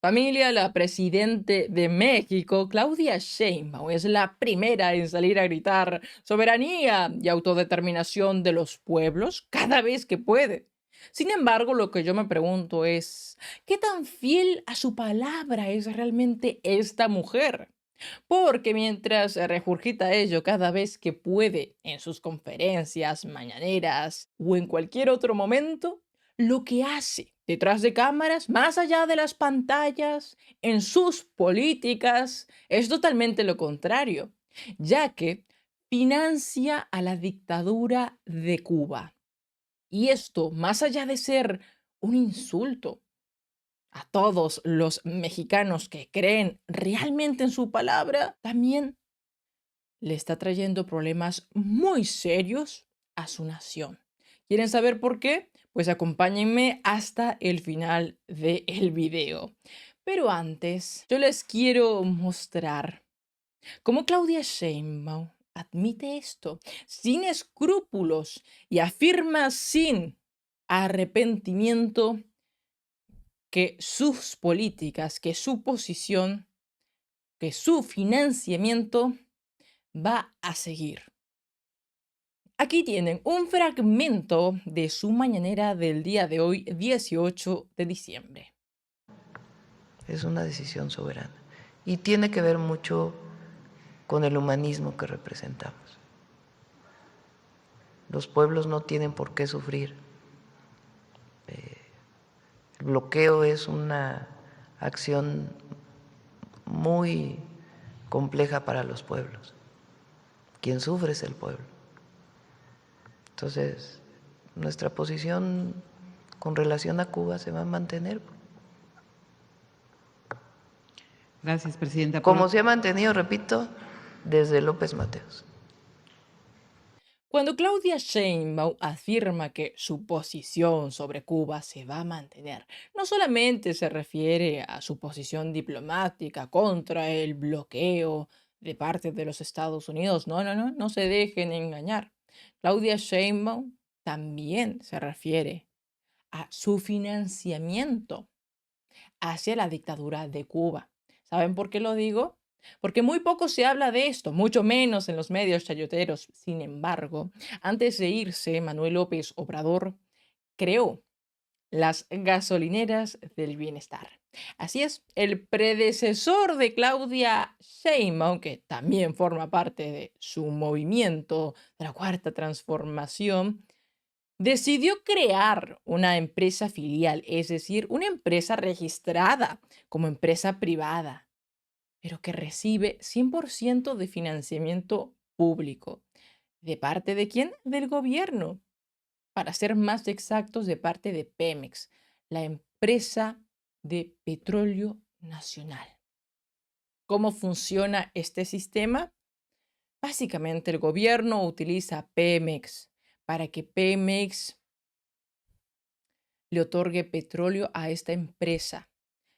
Familia, la presidente de México, Claudia Sheinbaum, es la primera en salir a gritar soberanía y autodeterminación de los pueblos cada vez que puede. Sin embargo, lo que yo me pregunto es, ¿qué tan fiel a su palabra es realmente esta mujer? Porque mientras regurgita ello cada vez que puede en sus conferencias mañaneras o en cualquier otro momento, lo que hace detrás de cámaras, más allá de las pantallas, en sus políticas, es totalmente lo contrario, ya que financia a la dictadura de Cuba. Y esto, más allá de ser un insulto a todos los mexicanos que creen realmente en su palabra, también le está trayendo problemas muy serios a su nación. ¿Quieren saber por qué? Pues acompáñenme hasta el final del video. Pero antes, yo les quiero mostrar cómo Claudia Sheinbaum admite esto sin escrúpulos y afirma sin arrepentimiento que sus políticas, que su posición, que su financiamiento va a seguir. Aquí tienen un fragmento de su mañanera del día de hoy, 18 de diciembre. Es una decisión soberana y tiene que ver mucho con el humanismo que representamos. Los pueblos no tienen por qué sufrir. El bloqueo es una acción muy compleja para los pueblos. Quien sufre es el pueblo. Entonces, nuestra posición con relación a Cuba se va a mantener. Gracias, presidenta. Como se ha mantenido, repito, desde López Mateos. Cuando Claudia Sheinbaum afirma que su posición sobre Cuba se va a mantener, no solamente se refiere a su posición diplomática contra el bloqueo de parte de los Estados Unidos, no se dejen engañar. Claudia Sheinbaum también se refiere a su financiamiento hacia la dictadura de Cuba. ¿Saben por qué lo digo? Porque muy poco se habla de esto, mucho menos en los medios chayoteros. Sin embargo, antes de irse, Manuel López Obrador creó las gasolineras del bienestar. Así es, el predecesor de Claudia Sheinbaum, que también forma parte de su movimiento de la Cuarta Transformación, decidió crear una empresa filial, es decir, una empresa registrada como empresa privada, pero que recibe 100% de financiamiento público. ¿De parte de quién? Del gobierno. Para ser más exactos, de parte de Pemex, la empresa de petróleo nacional. ¿Cómo funciona este sistema? Básicamente el gobierno utiliza Pemex para que Pemex le otorgue petróleo a esta empresa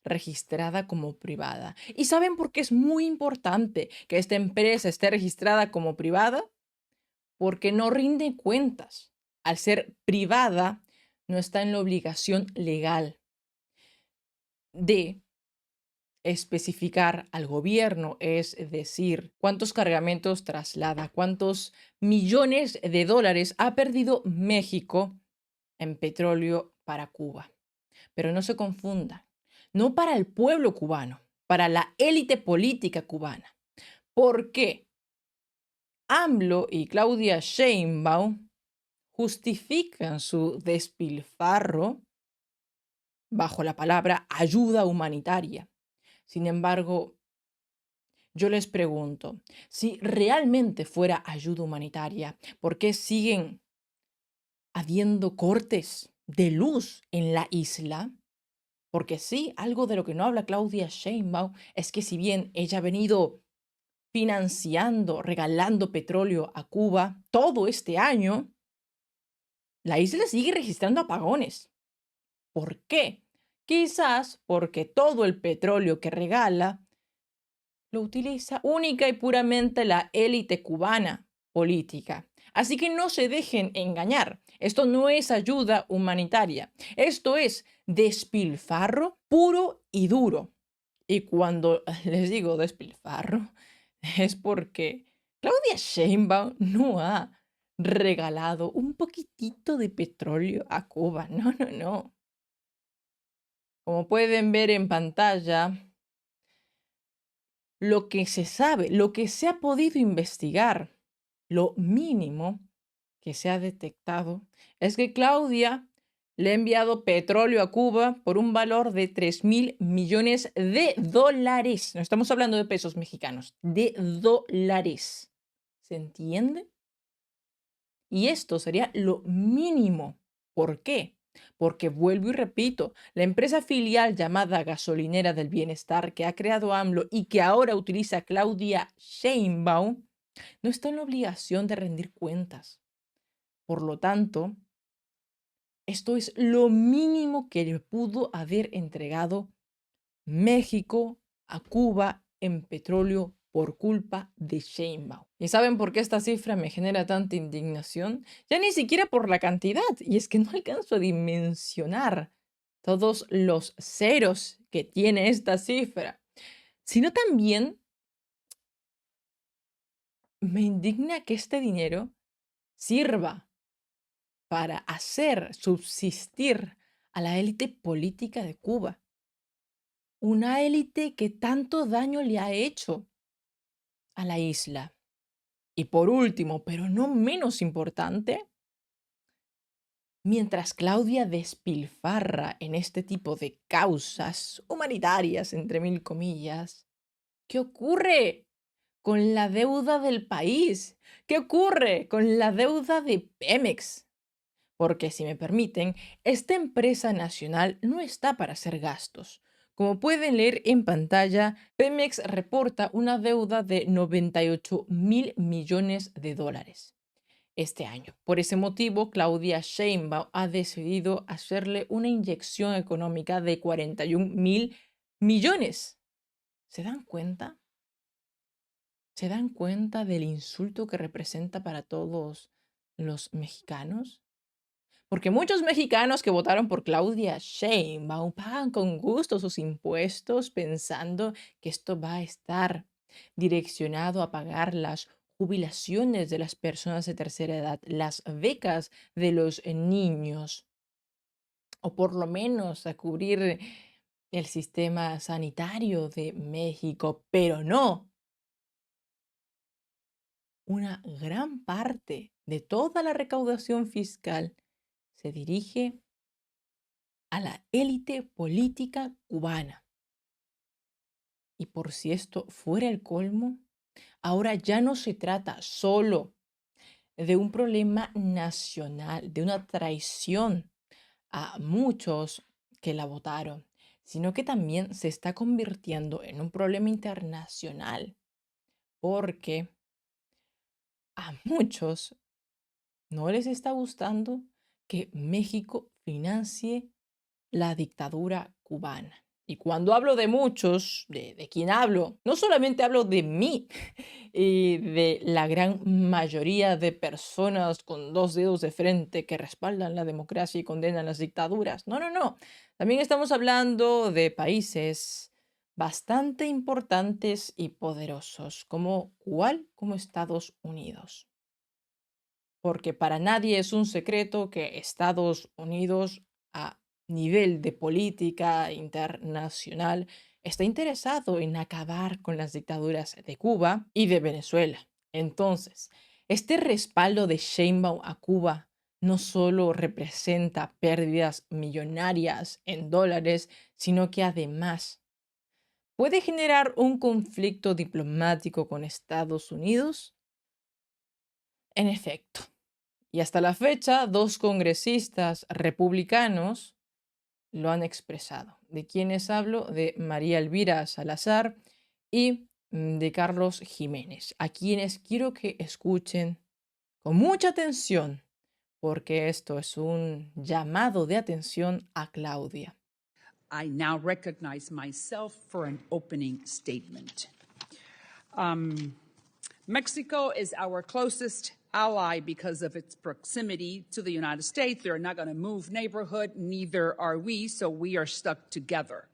registrada como privada. ¿Y saben por qué es muy importante que esta empresa esté registrada como privada? Porque no rinde cuentas. Al ser privada, no está en la obligación legal de especificar al gobierno, es decir, cuántos cargamentos traslada, cuántos millones de dólares ha perdido México en petróleo para Cuba. Pero no se confunda, no para el pueblo cubano, para la élite política cubana. ¿Por qué? AMLO y Claudia Sheinbaum justifican su despilfarro bajo la palabra ayuda humanitaria. Sin embargo, yo les pregunto, si realmente fuera ayuda humanitaria, ¿por qué siguen habiendo cortes de luz en la isla? Porque sí, algo de lo que no habla Claudia Sheinbaum es que si bien ella ha venido financiando, regalando petróleo a Cuba todo este año, la isla sigue registrando apagones. ¿Por qué? Quizás porque todo el petróleo que regala lo utiliza única y puramente la élite cubana política. Así que no se dejen engañar. Esto no es ayuda humanitaria. Esto es despilfarro puro y duro. Y cuando les digo despilfarro, es porque Claudia Sheinbaum no ha regalado un poquitito de petróleo a Cuba. No, no, no. Como pueden ver en pantalla, lo que se sabe, lo que se ha podido investigar, lo mínimo que se ha detectado es que Claudia le ha enviado petróleo a Cuba por un valor de 3.000 millones de dólares. No estamos hablando de pesos mexicanos, de dólares. ¿Se entiende? Y esto sería lo mínimo. ¿Por qué? Porque vuelvo y repito, la empresa filial llamada Gasolinera del Bienestar que ha creado AMLO y que ahora utiliza Claudia Sheinbaum no está en la obligación de rendir cuentas. Por lo tanto, esto es lo mínimo que le pudo haber entregado México a Cuba en petróleo por culpa de Sheinbaum. ¿Y saben por qué esta cifra me genera tanta indignación? Ya ni siquiera por la cantidad, y es que no alcanzo a dimensionar todos los ceros que tiene esta cifra, sino también me indigna que este dinero sirva para hacer subsistir a la élite política de Cuba. Una élite que tanto daño le ha hecho a la isla. Y por último, pero no menos importante, mientras Claudia despilfarra en este tipo de causas humanitarias, entre mil comillas, ¿qué ocurre con la deuda del país? ¿Qué ocurre con la deuda de Pemex? Porque, si me permiten, esta empresa nacional no está para hacer gastos. Como pueden leer en pantalla, Pemex reporta una deuda de 98.000 millones de dólares este año. Por ese motivo, Claudia Sheinbaum ha decidido hacerle una inyección económica de 41.000 millones. ¿Se dan cuenta? ¿Se dan cuenta del insulto que representa para todos los mexicanos? Porque muchos mexicanos que votaron por Claudia Sheinbaum pagan con gusto sus impuestos pensando que esto va a estar direccionado a pagar las jubilaciones de las personas de tercera edad, las becas de los niños, o por lo menos a cubrir el sistema sanitario de México, pero no. Una gran parte de toda la recaudación fiscal se dirige a la élite política cubana. Y por si esto fuera el colmo, ahora ya no se trata solo de un problema nacional, de una traición a muchos que la votaron, sino que también se está convirtiendo en un problema internacional, porque a muchos no les está gustando que México financie la dictadura cubana. Y cuando hablo de muchos, de quién hablo, no solamente hablo de mí y de la gran mayoría de personas con dos dedos de frente que respaldan la democracia y condenan las dictaduras. No, no, no. También estamos hablando de países bastante importantes y poderosos, como ¿cuál? Como Estados Unidos. Porque para nadie es un secreto que Estados Unidos, a nivel de política internacional, está interesado en acabar con las dictaduras de Cuba y de Venezuela. Entonces, este respaldo de Sheinbaum a Cuba no solo representa pérdidas millonarias en dólares, sino que además puede generar un conflicto diplomático con Estados Unidos. En efecto. Y hasta la fecha, dos congresistas republicanos lo han expresado. ¿De quiénes hablo? De María Elvira Salazar y de Carlos Jiménez, a quienes quiero que escuchen con mucha atención, porque esto es un llamado de atención a Claudia. I now recognize myself for an opening statement. Mexico is our closest ally because of its proximity to the United States. They're not going to move neighborhood, neither are we, so we are stuck together.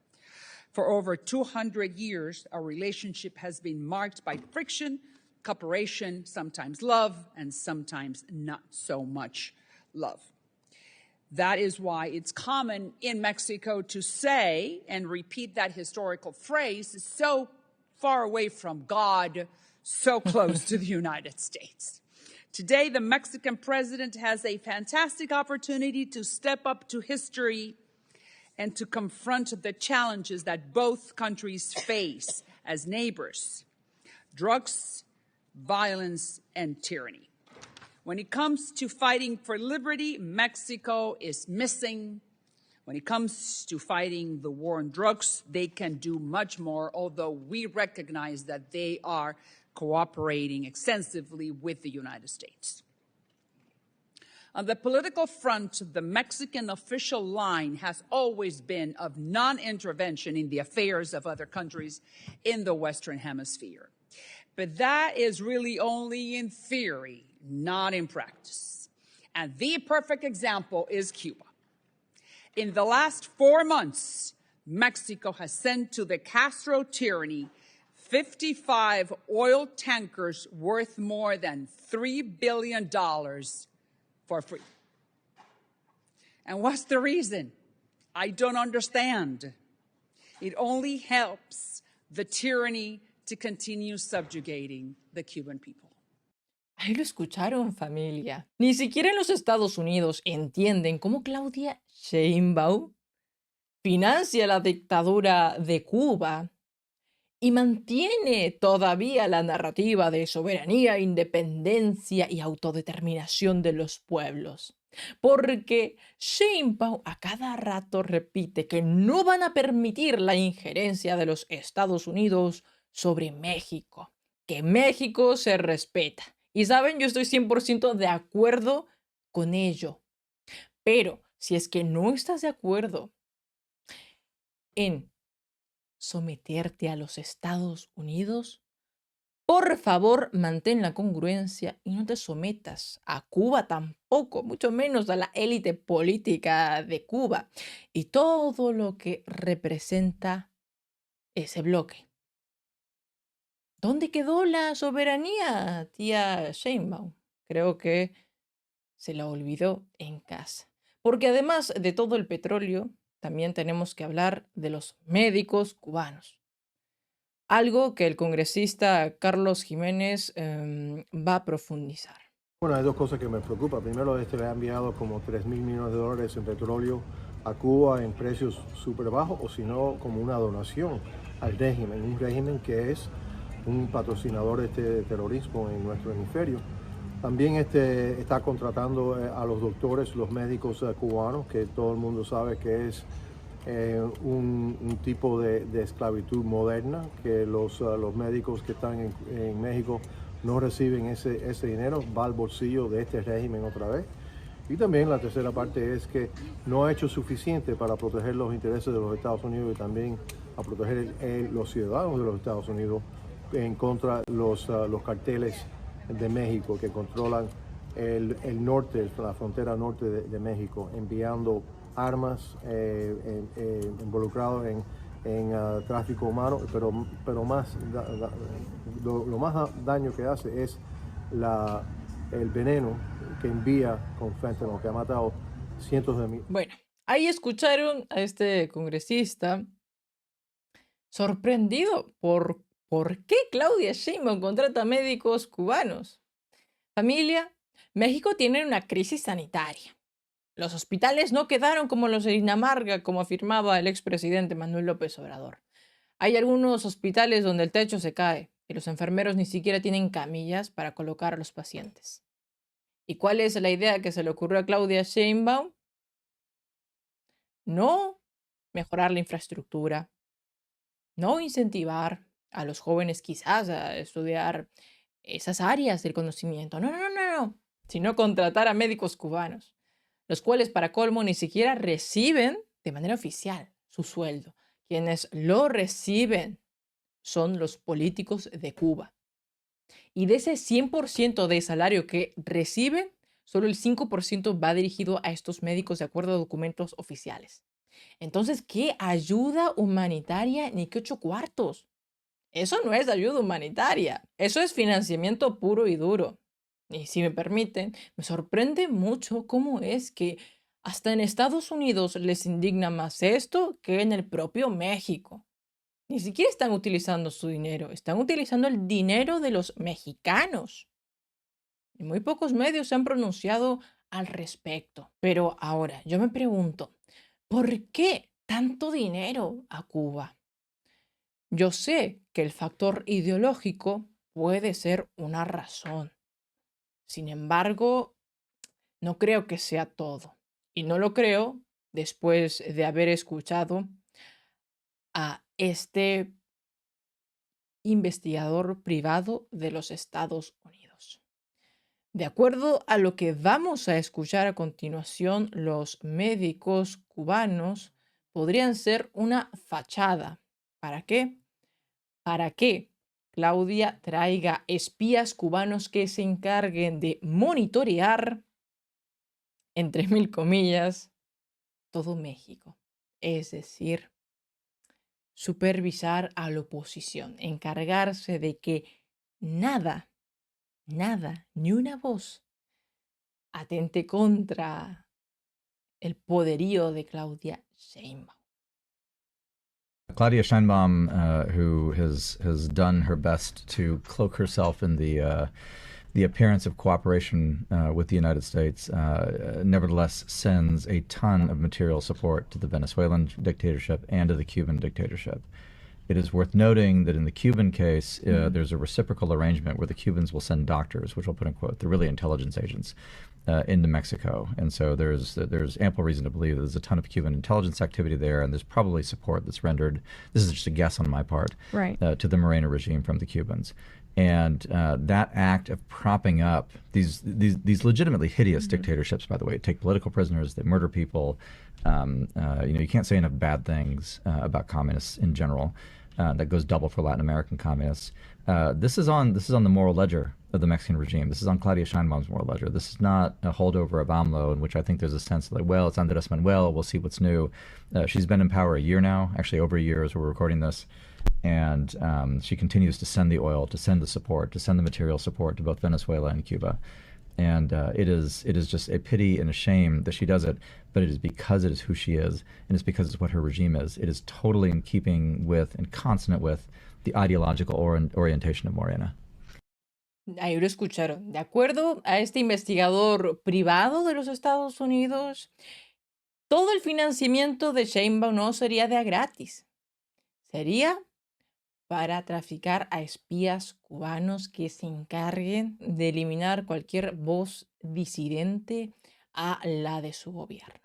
For over 200 years, our relationship has been marked by friction, cooperation, sometimes love, and sometimes not so much love. That is why it's common in Mexico to say and repeat that historical phrase, so far away from God, so close to the United States. Today, the Mexican president has a fantastic opportunity to step up to history and to confront the challenges that both countries face as neighbors: drugs, violence, and tyranny. When it comes to fighting for liberty, Mexico is missing. When it comes to fighting the war on drugs, they can do much more, although we recognize that they are cooperating extensively with the United States. On the political front, the Mexican official line has always been of non-intervention in the affairs of other countries in the Western Hemisphere. But that is really only in theory, not in practice. And the perfect example is Cuba. In the last 4 months, Mexico has sent to the Castro tyranny 55 oil tankers worth more than $3 billion for free. And what's the reason? I don't understand. It only helps the tyranny to continue subjugating the Cuban people. Ahí lo escucharon, familia. Ni siquiera en los Estados Unidos entienden cómo Claudia Sheinbaum financia la dictadura de Cuba y mantiene todavía la narrativa de soberanía, independencia y autodeterminación de los pueblos. Porque Sheinbaum a cada rato repite que no van a permitir la injerencia de los Estados Unidos sobre México, que México se respeta. Y saben, yo estoy 100% de acuerdo con ello. Pero si es que no estás de acuerdo en someterte a los Estados Unidos, por favor, mantén la congruencia y no te sometas a Cuba tampoco, mucho menos a la élite política de Cuba y todo lo que representa ese bloque. ¿Dónde quedó la soberanía, tía Sheinbaum? Creo que se la olvidó en casa. Porque además de todo el petróleo, también tenemos que hablar de los médicos cubanos. Algo que el congresista Carlos Jiménez va a profundizar. Bueno, hay dos cosas que me preocupan. Primero, le ha enviado como $3.000 millones en petróleo a Cuba en precios súper bajos, o si no, como una donación al régimen, un régimen que es un patrocinador de terrorismo en nuestro hemisferio. También está contratando a los doctores, los médicos cubanos, que todo el mundo sabe que es un tipo de esclavitud moderna, que los médicos que están en México no reciben ese dinero, va al bolsillo de este régimen otra vez. Y también la tercera parte es que no ha hecho suficiente para proteger los intereses de los Estados Unidos y también a proteger los ciudadanos de los Estados Unidos en contra de los carteles de México que controlan el norte, la frontera norte de México, enviando armas involucrados en tráfico humano, pero más lo más daño que hace es el veneno que envía con fentanyl, que ha matado cientos de miles. Bueno, ahí escucharon a este congresista sorprendido por qué Claudia Sheinbaum contrata médicos cubanos. Familia, México tiene una crisis sanitaria. Los hospitales no quedaron como los de Dinamarca, como afirmaba el expresidente Manuel López Obrador. Hay algunos hospitales donde el techo se cae y los enfermeros ni siquiera tienen camillas para colocar a los pacientes. ¿Y cuál es la idea que se le ocurrió a Claudia Sheinbaum? No mejorar la infraestructura, no incentivar a los jóvenes quizás a estudiar esas áreas del conocimiento. No, sino contratar a médicos cubanos, los cuales para colmo ni siquiera reciben de manera oficial su sueldo. Quienes lo reciben son los políticos de Cuba. Y de ese 100% de salario que reciben, solo el 5% va dirigido a estos médicos de acuerdo a documentos oficiales. Entonces, ¿qué ayuda humanitaria ni qué 8 cuartos? Eso no es ayuda humanitaria, eso es financiamiento puro y duro. Y si me permiten, me sorprende mucho cómo es que hasta en Estados Unidos les indigna más esto que en el propio México. Ni siquiera están utilizando su dinero, están utilizando el dinero de los mexicanos. Y muy pocos medios se han pronunciado al respecto. Pero ahora, yo me pregunto, ¿por qué tanto dinero a Cuba? Yo sé que el factor ideológico puede ser una razón. Sin embargo, no creo que sea todo. Y no lo creo después de haber escuchado a este investigador privado de los Estados Unidos. De acuerdo a lo que vamos a escuchar a continuación, los médicos cubanos podrían ser una fachada. ¿Para qué? Para que Claudia traiga espías cubanos que se encarguen de monitorear, entre mil comillas, todo México. Es decir, supervisar a la oposición, encargarse de que nada, nada, ni una voz atente contra el poderío de Claudia Sheinbaum. Claudia Sheinbaum, who has done her best to cloak herself in the appearance of cooperation with the United States, nevertheless sends a ton of material support to the Venezuelan dictatorship and to the Cuban dictatorship. It is worth noting that in the Cuban case, there's a reciprocal arrangement where the Cubans will send doctors, which I'll put in quote, they're really intelligence agents, into Mexico. And so there's ample reason to believe that there's a ton of Cuban intelligence activity there, and there's probably support that's rendered, this is just a guess on my part, Right. To the Moreno regime from the Cubans. And that act of propping up these legitimately hideous dictatorships, by the way, take political prisoners, they murder people. You can't say enough bad things about communists in general. That goes double for Latin American communists. This is on the moral ledger of the Mexican regime. This is on Claudia Sheinbaum's moral ledger. This is not a holdover of AMLO, in which I think there's a sense like, well, it's Andrés Manuel, we'll see what's new. She's been in power a year now, actually over a year as we're recording this. And she continues to send the oil, to send the support, to send the material support to both Venezuela and Cuba. And it is just a pity and a shame that she does it, but it is because it is who she is, and it's because it's what her regime is. It is totally in keeping with and consonant with the ideological orientation of Morena. Ahí lo escucharon. De acuerdo a este investigador privado de los Estados Unidos, todo el financiamiento de Sheinbaum no sería de a gratis. Sería para traficar a espías cubanos que se encarguen de eliminar cualquier voz disidente a la de su gobierno.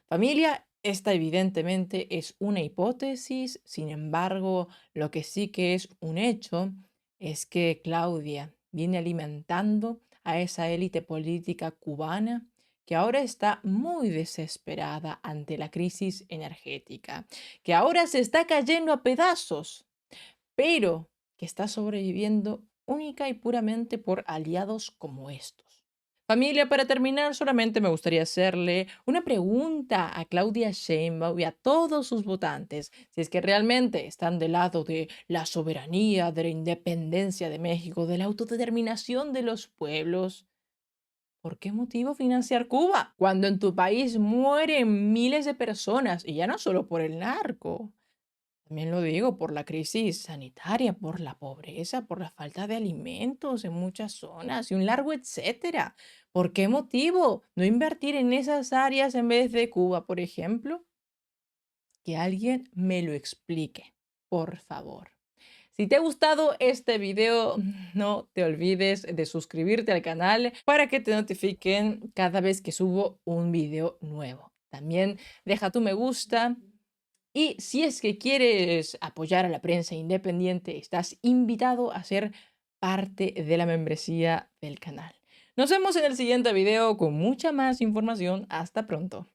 Familia, esta evidentemente es una hipótesis, sin embargo, lo que sí que es un hecho es que Claudia viene alimentando a esa élite política cubana que ahora está muy desesperada ante la crisis energética, que ahora se está cayendo a pedazos, pero que está sobreviviendo única y puramente por aliados como estos. Familia, para terminar, solamente me gustaría hacerle una pregunta a Claudia Sheinbaum y a todos sus votantes, si es que realmente están del lado de la soberanía, de la independencia de México, de la autodeterminación de los pueblos. ¿Por qué motivo financiar Cuba cuando en tu país mueren miles de personas y ya no solo por el narco? También lo digo por la crisis sanitaria, por la pobreza, por la falta de alimentos en muchas zonas y un largo etcétera. ¿Por qué motivo no invertir en esas áreas en vez de Cuba, por ejemplo? Que alguien me lo explique, por favor. Si te ha gustado este video, no te olvides de suscribirte al canal para que te notifiquen cada vez que subo un video nuevo. También deja tu me gusta. Y si es que quieres apoyar a la prensa independiente, estás invitado a ser parte de la membresía del canal. Nos vemos en el siguiente video con mucha más información. Hasta pronto.